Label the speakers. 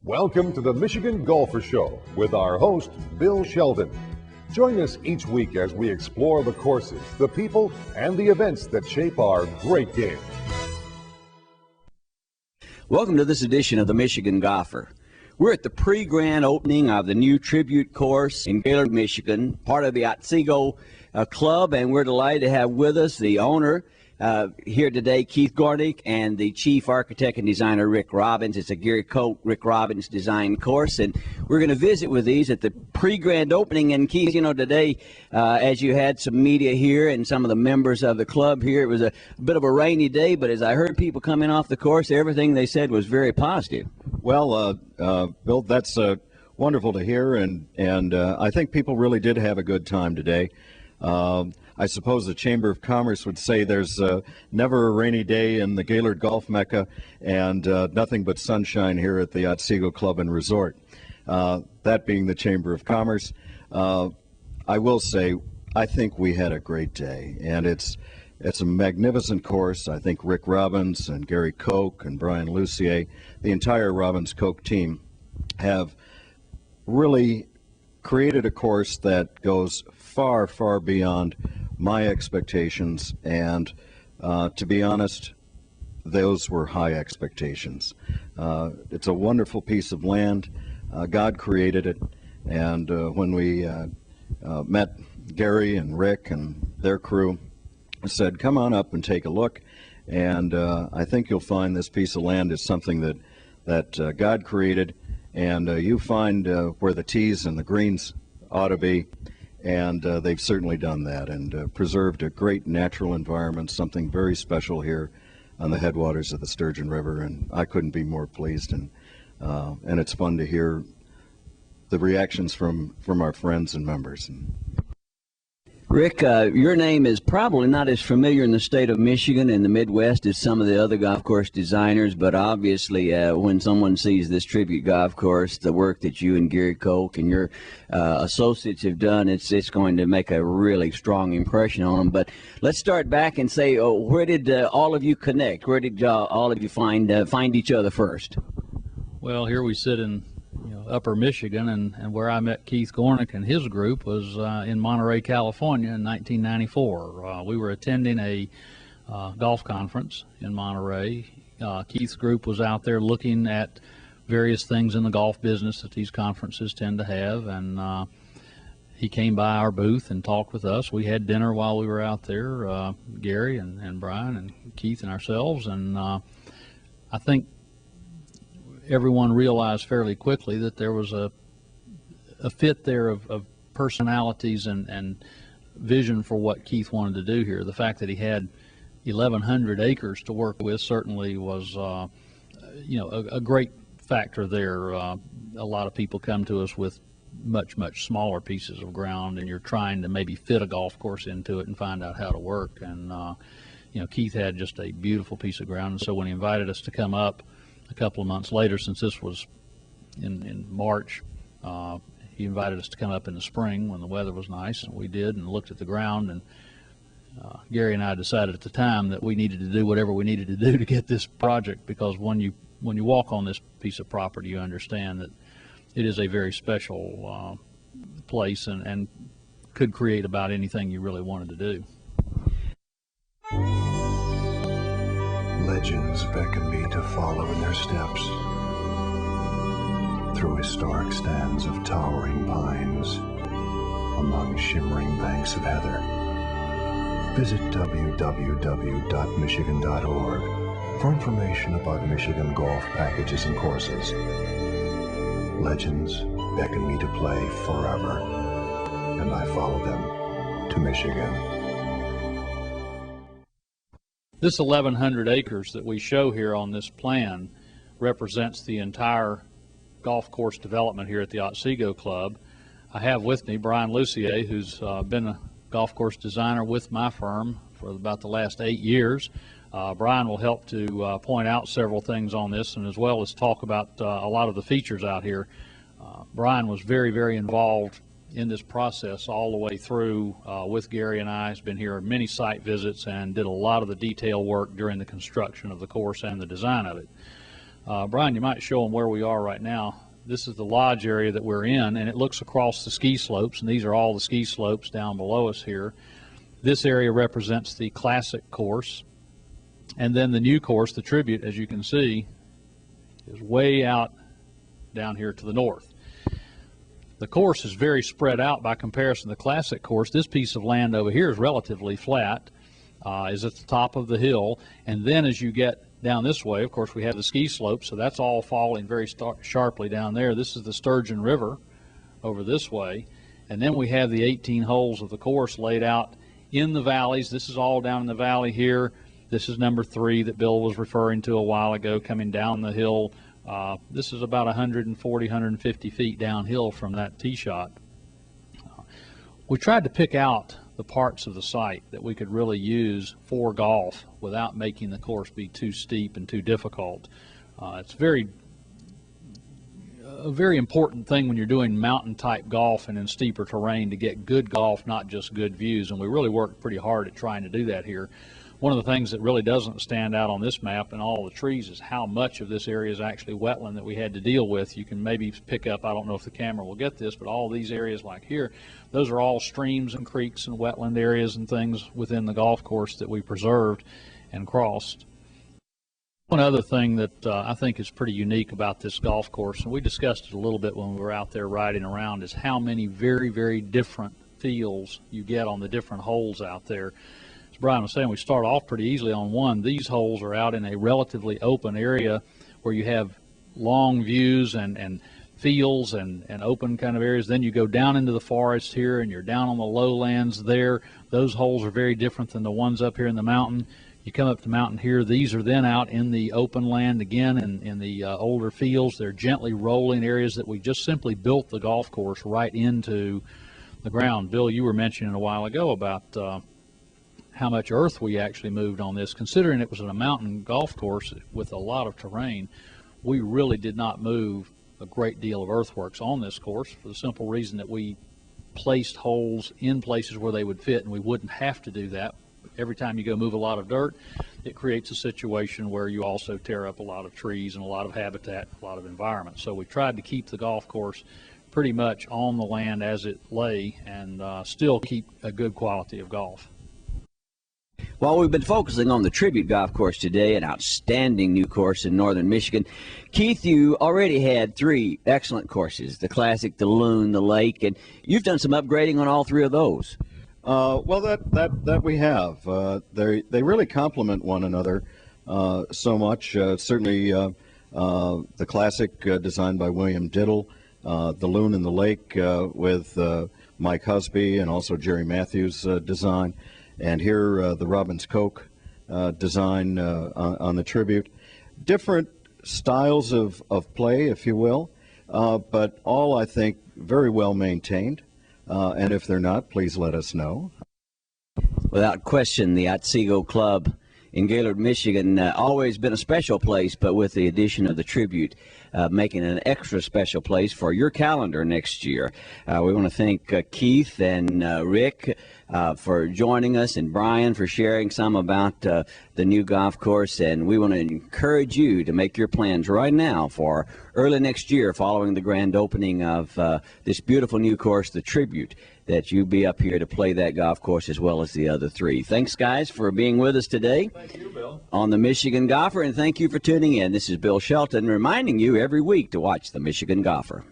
Speaker 1: Welcome to the Michigan Golfer Show with our host, Bill Sheldon. Join us each week as we explore the courses, the people, and the events that shape our great game.
Speaker 2: Welcome to this edition of the Michigan Golfer. We're at the pre-grand opening of the new tribute course in Gaylord, Michigan, part of the Otsego Club, and we're delighted to have with us the owner here today, Keith Gornick, and the chief architect and designer, Rick Robbins. It's a Gary Koch, Rick Robbins design course, and we're going to visit with these at the pre-grand opening. And Keith, you know, today, as you had some media here and some of the members of the club here, it was a bit of a rainy day, but as I heard people coming off the course, everything they said was very positive.
Speaker 3: Well, Bill, that's wonderful to hear, and I think people really did have a good time today. I suppose the Chamber of Commerce would say there's never a rainy day in the Gaylord Golf Mecca, and nothing but sunshine here at the Otsego Club and Resort. That being the Chamber of Commerce, I will say I think we had a great day, and it's a magnificent course. I think Rick Robbins and Gary Koch and Brian Lucier, the entire Robbins Koch team, have really created a course that goes far, far beyond my expectations, and to be honest, those were high expectations. It's a wonderful piece of land. God created it, and when we met Gary and Rick and their crew, said, come on up and take a look, and I think you'll find this piece of land is something that God created, and you find where the tees and the greens ought to be, and they've certainly done that and preserved a great natural environment, something very special here on the headwaters of the Sturgeon River, and I couldn't be more pleased, and it's fun to hear the reactions from our friends and members.
Speaker 2: Rick, your name is probably not as familiar in the state of Michigan and the Midwest as some of the other golf course designers, but obviously when someone sees this tribute golf course, the work that you and Gary Koch and your associates have done, it's going to make a really strong impression on them. But let's start back and say, where did all of you connect? Where did all of you find each other first?
Speaker 4: Well, here we sit in Upper Michigan, and where I met Keith Gornick and his group was in Monterey, California in 1994. We were attending a golf conference in Monterey. Keith's group was out there looking at various things in the golf business that these conferences tend to have, and he came by our booth and talked with us. We had dinner while we were out there, Gary and Brian and Keith and ourselves, and I think everyone realized fairly quickly that there was a fit there of personalities and vision for what Keith wanted to do here. The fact that he had 1,100 acres to work with certainly was, a great factor there. A lot of people come to us with much, much smaller pieces of ground, and you're trying to maybe fit a golf course into it and find out how to work. And, Keith had just a beautiful piece of ground, and so when he invited us to come up a couple of months later, since this was in March, he invited us to come up in the spring when the weather was nice, and we did, and looked at the ground, and Gary and I decided at the time that we needed to do whatever we needed to do to get this project, because when you walk on this piece of property, you understand that it is a very special place and could create about anything you really wanted to do.
Speaker 5: Legends beckon me to follow in their steps through historic stands of towering pines among shimmering banks of heather. Visit www.michigan.org for information about Michigan golf packages and courses. Legends beckon me to play forever, and I follow them to Michigan.
Speaker 4: This 1,100 acres that we show here on this plan represents the entire golf course development here at the Otsego Club. I have with me Brian Lucier, who's been a golf course designer with my firm for about the last 8 years. Brian will help to point out several things on this, and as well as talk about a lot of the features out here. Brian was very, very involved in this process all the way through with Gary and I. Has been here at many site visits and did a lot of the detail work during the construction of the course and the design of it. Brian, you might show them where we are right now. This is the lodge area that we're in, and it looks across the ski slopes, and these are all the ski slopes down below us here. This area represents the classic course, and then the new course, the Tribute, as you can see, is way out down here to the north. The course is very spread out by comparison to the classic course. This piece of land over here is relatively flat, is at the top of the hill, and then as you get down this way, of course, we have the ski slope, so that's all falling very sharply down there. This is the Sturgeon River over this way, and then we have the 18 holes of the course laid out in the valleys. This is all down in the valley here. This is number 3 that Bill was referring to a while ago, coming down the hill. This is about 140, 150 feet downhill from that tee shot. We tried to pick out the parts of the site that we could really use for golf without making the course be too steep and too difficult. It's a very important thing when you're doing mountain type golf and in steeper terrain to get good golf, not just good views, and we really worked pretty hard at trying to do that here. One of the things that really doesn't stand out on this map and all the trees is how much of this area is actually wetland that we had to deal with. You can maybe pick up, I don't know if the camera will get this, but all these areas like here, those are all streams and creeks and wetland areas and things within the golf course that we preserved and crossed. One other thing that I think is pretty unique about this golf course, and we discussed it a little bit when we were out there riding around, is how many very, very different feels you get on the different holes out there. As Brian was saying, we start off pretty easily on one. These holes are out in a relatively open area where you have long views and fields and open kind of areas. Then you go down into the forest here and you're down on the lowlands there. Those holes are very different than the ones up here in the mountain. You come up the mountain here, these are then out in the open land again in the older fields. They're gently rolling areas that we just simply built the golf course right into the ground. Bill, you were mentioning a while ago about how much earth we actually moved on this. Considering it was a mountain golf course with a lot of terrain, we really did not move a great deal of earthworks on this course for the simple reason that we placed holes in places where they would fit, and we wouldn't have to do that. Every time you go move a lot of dirt, it creates a situation where you also tear up a lot of trees and a lot of habitat, a lot of environment. So we tried to keep the golf course pretty much on the land as it lay and still keep a good quality of golf.
Speaker 2: While we've been focusing on the Tribute Golf Course today, an outstanding new course in northern Michigan, Keith, you already had 3 excellent courses, the Classic, the Loon, the Lake, and you've done some upgrading on all 3 of those.
Speaker 3: Well, that we have. They really complement one another so much. Certainly, the Classic designed by William Diddle, the Loon and the Lake with Mike Husby and also Jerry Matthews' design, and here the Robbins Koch design on the Tribute. Different styles of play, if you will, but all, I think, very well maintained. And if they're not, please let us know.
Speaker 2: Without question, the Otsego Club in Gaylord, Michigan, always been a special place, but with the addition of the Tribute, making an extra special place for your calendar next year. We want to thank Keith and Rick for joining us, and Brian for sharing some about the new golf course, and we want to encourage you to make your plans right now for early next year following the grand opening of this beautiful new course, the Tribute, that you be up here to play that golf course as well as the other 3. Thanks, guys, for being with us today.
Speaker 4: Thank you, Bill.
Speaker 2: On the Michigan Golfer, and thank you for tuning in. This is Bill Shelton reminding you every week to watch the Michigan Golfer.